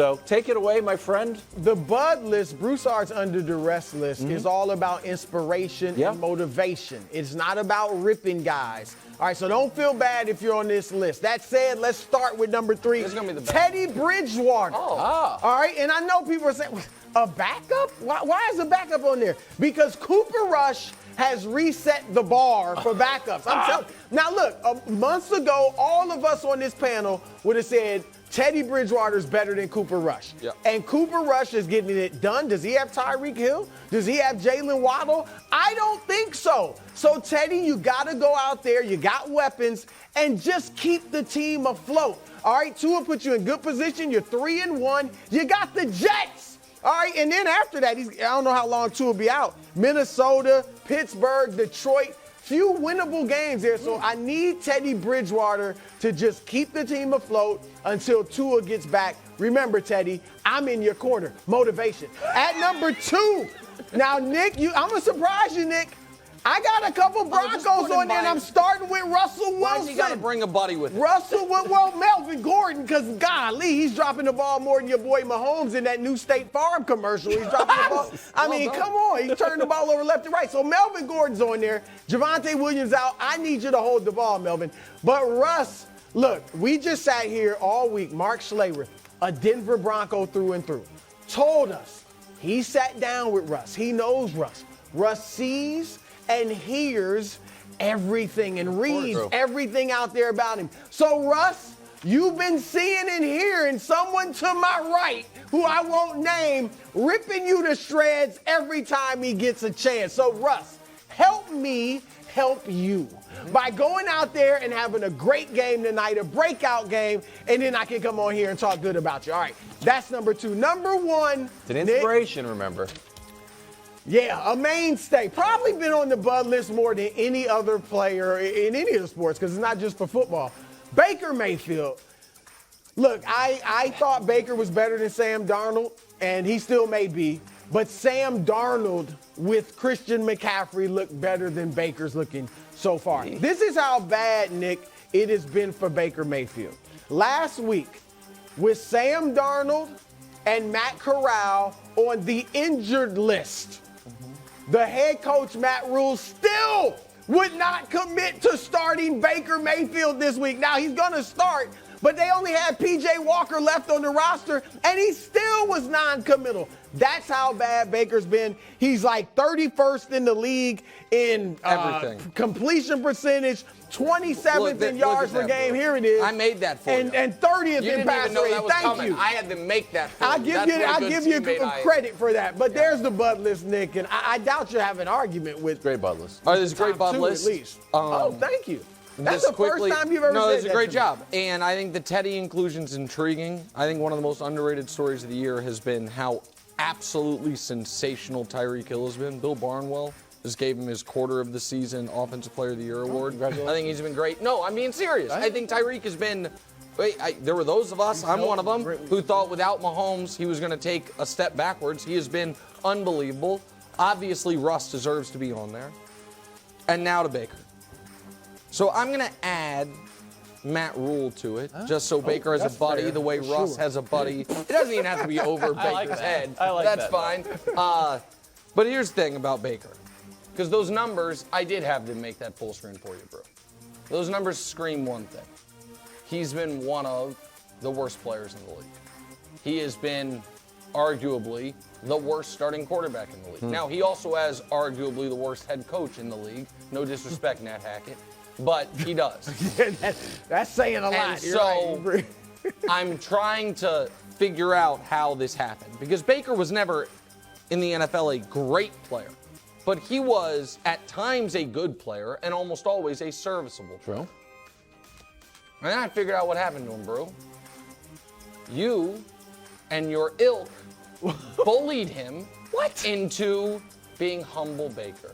So take it away, my friend. The Bud list, Broussard's under duress list, is all about inspiration and motivation. It's not about ripping guys. All right, so don't feel bad if you're on this list. That said, let's start with number 3. This is gonna be the best. Teddy Bridgewater. All right, and I know people are saying, a backup? Why is a backup on there? Because Cooper Rush has reset the bar for backups. I'm telling you. Now, look, months ago, all of us on this panel would have said, Teddy Bridgewater is better than Cooper Rush. Yep. And Cooper Rush is getting it done. Does he have Tyreek Hill? Does he have Jalen Waddle? I don't think so. So, Teddy, you got to go out there. You got weapons. And just keep the team afloat. All right, Tua put you in good position. You're 3-1. You got the Jets. All right, and then after that, I don't know how long Tua will be out. Minnesota, Pittsburgh, Detroit. Few winnable games there, so I need Teddy Bridgewater to just keep the team afloat until Tua gets back. Remember, Teddy, I'm in your corner. Motivation. At number 2, now, Nick, I'm going to surprise you, Nick. I got a couple Broncos on there, and I'm starting with Russell Wilson. Why's he got to bring a buddy with him? Melvin Gordon, because golly, he's dropping the ball more than your boy Mahomes in that new State Farm commercial. He's dropping the ball. I mean, come on. He's turning the ball over left and right. So Melvin Gordon's on there. Javonte Williams out. I need you to hold the ball, Melvin. But Russ, look, we just sat here all week. Mark Schlereth, a Denver Bronco through and through, told us he sat down with Russ. He knows Russ. Russ sees and hears everything and reads everything out there about him. So, Russ, you've been seeing and hearing someone to my right, who I won't name, ripping you to shreds every time he gets a chance. So, Russ, help me help you by going out there and having a great game tonight, a breakout game, and then I can come on here and talk good about you. All right, that's number 2. Number 1. It's an inspiration, remember. Yeah, a mainstay. Probably been on the Bud list more than any other player in any of the sports, because it's not just for football. Baker Mayfield. Look, I thought Baker was better than Sam Darnold, and he still may be. But Sam Darnold with Christian McCaffrey looked better than Baker's looking so far. This is how bad, Nick, it has been for Baker Mayfield. Last week, with Sam Darnold and Matt Corral on the injured list, the head coach, Matt Rule, still would not commit to starting Baker Mayfield this week. Now, he's going to start, but they only had P.J. Walker left on the roster, and he still was non-committal. That's how bad Baker's been. He's like 31st in the league in completion percentage, 27th in yards per game. Here it is. I made that for you. And 30th in pass rating. Thank you. I had to make that for I'll give you credit for that. But there's the Bud list, Nick, and I doubt you have an argument with. Great Bud list. All right, there's a great Bud list. At least. Thank you. That's the first time you've ever said that. No, it's a great job. And I think the Teddy inclusion's intriguing. I think one of the most underrated stories of the year has been how absolutely sensational Tyreek Hill has been. Bill Barnwell just gave him his quarter of the season Offensive Player of the Year award. I think he's been great. No, I'm being serious. I think Tyreek has been. There were those of us, I'm one of them, who thought without Mahomes he was going to take a step backwards. He has been unbelievable. Obviously, Russ deserves to be on there. And now to Baker. So I'm going to add Matt Rule to it, just so Baker has a buddy the way Russ has a buddy. It doesn't even have to be over Baker's head. That's fine. But here's the thing about Baker. Because those numbers, I did have to make that full screen for you, bro. Those numbers scream one thing. He's been one of the worst players in the league. He has been arguably the worst starting quarterback in the league. Now, he also has arguably the worst head coach in the league. No disrespect, Nat Hackett. But he does. That's saying a lot. And so I'm trying to figure out how this happened. Because Baker was never in the NFL a great player. But he was at times a good player and almost always a serviceable player. True. And then I figured out what happened to him, bro. You and your ilk bullied him into being humble Baker,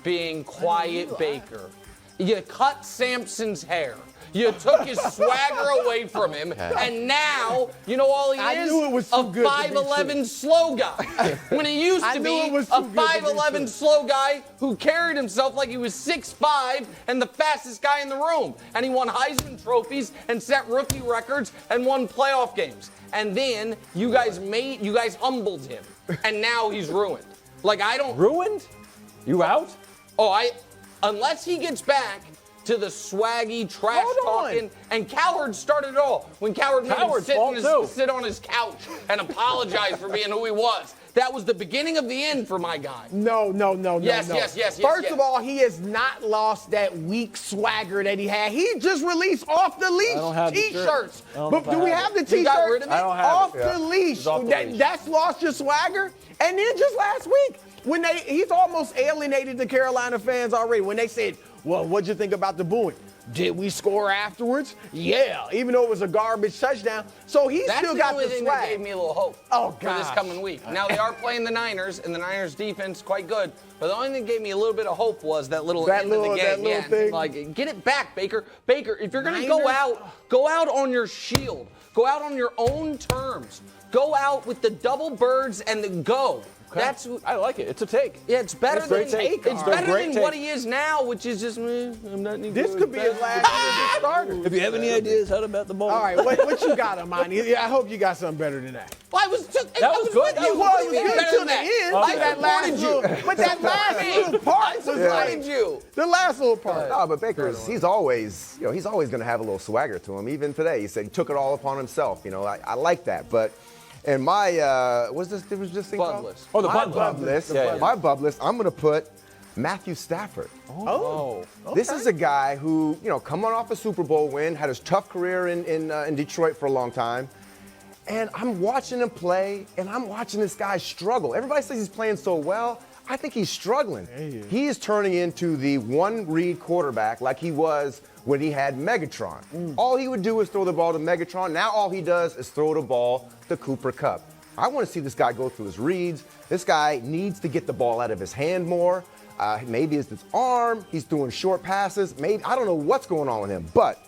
being quiet Baker. You cut Samson's hair. You took his swagger away from him, and now, you know all he I is? knew it was a too good to be 5'11 true. slow guy. When he used to be a 5'11 slow guy who carried himself like he was 6'5 and the fastest guy in the room. And he won Heisman trophies and set rookie records and won playoff games. And then you guys humbled him, and now he's ruined. Like, I don't. Ruined? You out? Oh, unless he gets back to the swaggy, trash talking, and Coward started it all. When Coward made him sit on his couch and apologize for being who he was. That was the beginning of the end for my guy. No. Yes. First of all, he has not lost that weak swagger that he had. He just released off the leash T-shirts. But do we have the T-shirt? You got rid of it? I don't have off it. the leash. It's off the leash. That's lost your swagger. And then just last week, when he's almost alienated the Carolina fans already. When they said, well, what'd you think about the booing? Did we score afterwards? Yeah, even though it was a garbage touchdown. So he still got the swag. That's the only thing that gave me a little hope for this coming week. Now, they are playing the Niners, and the Niners' defense quite good. But the only thing that gave me a little bit of hope was that little end of the game. That little thing. Like, get it back, Baker. Baker, if you're going to go out on your shield. Go out on your own terms. Go out with the double birds and the go. Okay. I like it. It's a take. Yeah, it's better than what he is now, which is just I'm not any This could be his last year as a starter. If you have any ideas how to bet the ball. All right, what you got, Amani? Yeah, I hope you got something better than that. Well, I was good. It was good till the end. But that last little part was like the last little part. No, but Baker, he's always going to have a little swagger to him. Even today, he said he took it all upon himself. You know, I like that, but. And my, what's this thing Bud called? list. Oh, the my bud list. Yeah. My bub list, I'm going to put Matthew Stafford. Okay. This is a guy who, coming off a Super Bowl win, had his tough career in Detroit for a long time. And I'm watching him play, and I'm watching this guy struggle. Everybody says he's playing so well. I think he's struggling. He is turning into the one-read quarterback like he was when he had Megatron. All he would do is throw the ball to Megatron. Now all he does is throw the ball to Cooper Kupp. I want to see this guy go through his reads. This guy needs to get the ball out of his hand more. Maybe it's his arm. He's doing short passes. Maybe I don't know what's going on with him, but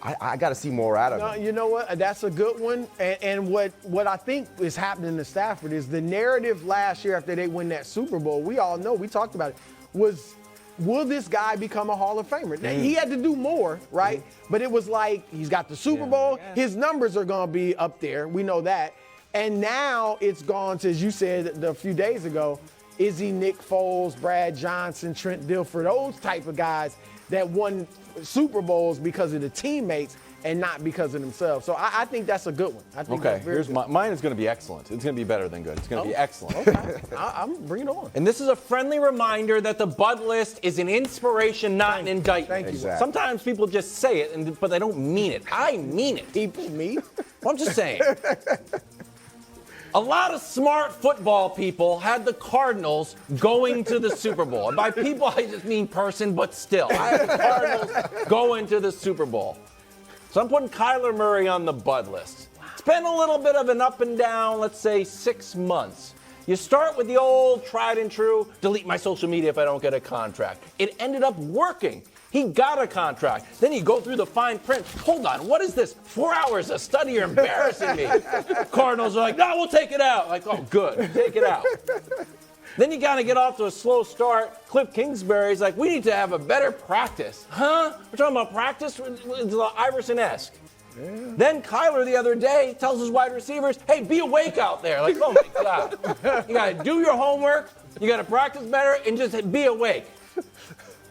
I got to see more out of him. You know what? That's a good one. And what I think is happening to Stafford is the narrative last year after they win that Super Bowl, we all know, we talked about it, was will this guy become a Hall of Famer? Now, he had to do more, right? But it was like he's got the Super Bowl. His numbers are going to be up there. We know that. And now it's gone to, as you said a few days ago, is he Nick Foles, Brad Johnson, Trent Dilfer, those type of guys that won Super Bowls because of the teammates and not because of themselves. So I think that's a good one. I think Okay, here's mine is going to be excellent. It's going to be better than good. It's going to be excellent. Okay, I'm bringing it on. And this is a friendly reminder that the Bud List is an inspiration, not an indictment. Thank you. Exactly. Sometimes people just say it, but they don't mean it. I mean it. People, me? Well, I'm just saying. A lot of smart football people had the Cardinals going to the Super Bowl. And by people, I just mean person, but still. I had the Cardinals going to the Super Bowl. So I'm putting Kyler Murray on the Bud List. It's been a little bit of an up and down, let's say 6 months. You start with the old tried and true, delete my social media if I don't get a contract. It ended up working. He got a contract. Then you go through the fine print. Hold on, what is this? 4 hours of study, you're embarrassing me. Cardinals are like, no, we'll take it out. Like, oh, good, take it out. Then you got to get off to a slow start. Cliff Kingsbury's like, we need to have a better practice. Huh? We're talking about practice? It's Iverson-esque. Yeah. Then Kyler the other day tells his wide receivers, hey, be awake out there. Like, oh, my God. You got to do your homework. You got to practice better and just be awake.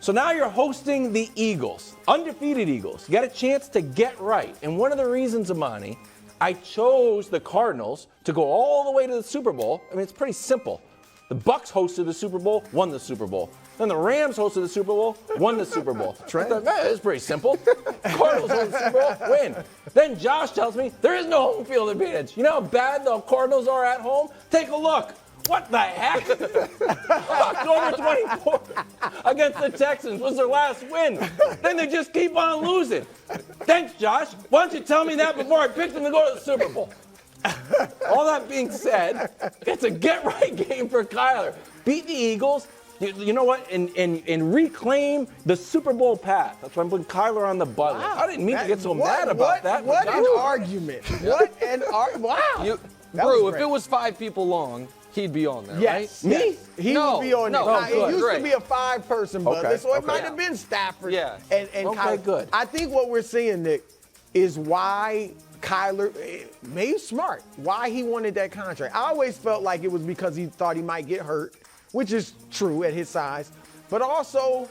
So now you're hosting the Eagles, undefeated Eagles. You got a chance to get right. And one of the reasons, Amani, I chose the Cardinals to go all the way to the Super Bowl. I mean, it's pretty simple. The Bucks hosted the Super Bowl, won the Super Bowl. Then the Rams hosted the Super Bowl, won the Super Bowl. It's pretty simple. Cardinals won the Super Bowl, win. Then Josh tells me there is no home field advantage. You know how bad the Cardinals are at home? Take a look. What the heck? October 24th against the Texans was their last win. Then they just keep on losing. Thanks, Josh. Why don't you tell me that before I picked them to go to the Super Bowl? All that being said, it's a get-right game for Kyler. Beat the Eagles, You know what? And reclaim the Super Bowl path. That's why I'm putting Kyler on the butt list. I didn't mean to get so mad about that. What an argument. What an argument. Wow. Brew, if it was 5 people long, he'd be on there, yes. right? Me? He would be on there. It used to be a 5-person buzzer, so it might have been Stafford and Kyler. Good. I think what we're seeing, Nick, is why Kyler, maybe smart, why he wanted that contract. I always felt like it was because he thought he might get hurt, which is true at his size, but also,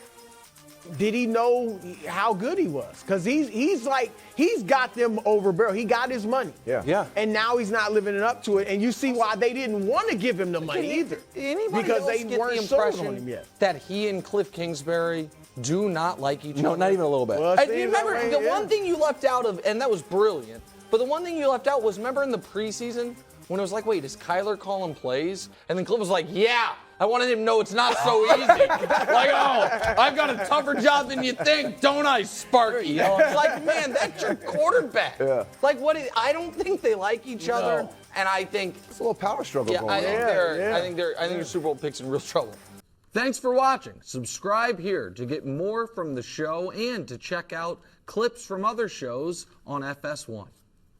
did he know how good he was? Because he's got them over barrel. He got his money. Yeah. And now he's not living it up to it. And you see why they didn't want to give him the money either. Because they weren't sold on him yet. That he and Cliff Kingsbury do not like each other. No, not even a little bit. Well, You remember the one thing you left out of, and that was brilliant, but the one thing you left out was, remember in the preseason when it was like, wait, is Kyler calling plays? And then Cliff was like, yeah. I wanted him to know it's not so easy. Like, oh, I've got a tougher job than you think, don't I, Sparky? You know, it's like, man, that's your quarterback. Yeah. Like, I don't think they like each other, and I think It's a little power struggle going on. I think the Super Bowl pick's in real trouble. Thanks for watching. Subscribe here to get more from the show and to check out clips from other shows on FS1.